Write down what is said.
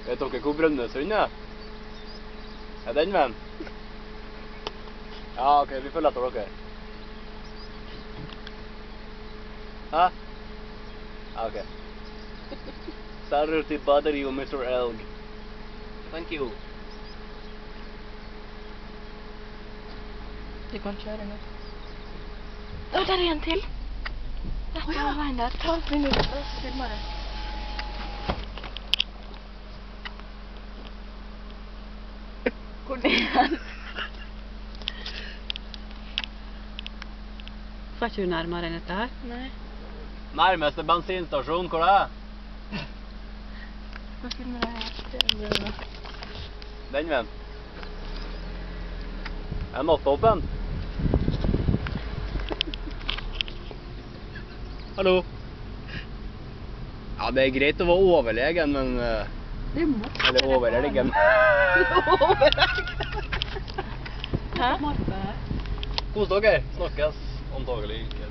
Vet dere hvor Brønnøysund er? Er den veien? Ja, ok, vi følger etter dere. Hæ? Ja, ok. Sorry to bother you, Mr. Elg. Thank you. Du kan kjøre nå. Å, der er en til! Rett over veien der. Ta vinduet og så filmer det. Hvor er den? Får ikke du nærmere enn dette her? Nei. Nærmeste bensinstasjon, hvor det er? Hva filmer det her? Det er bra. Den veien. Er nattåpen? Hallo? Ja, det er greit å være overlegen, men... Det er mørkt. Eller overlegen. Hæ? Kos dere. Snakkes antagelig ikke.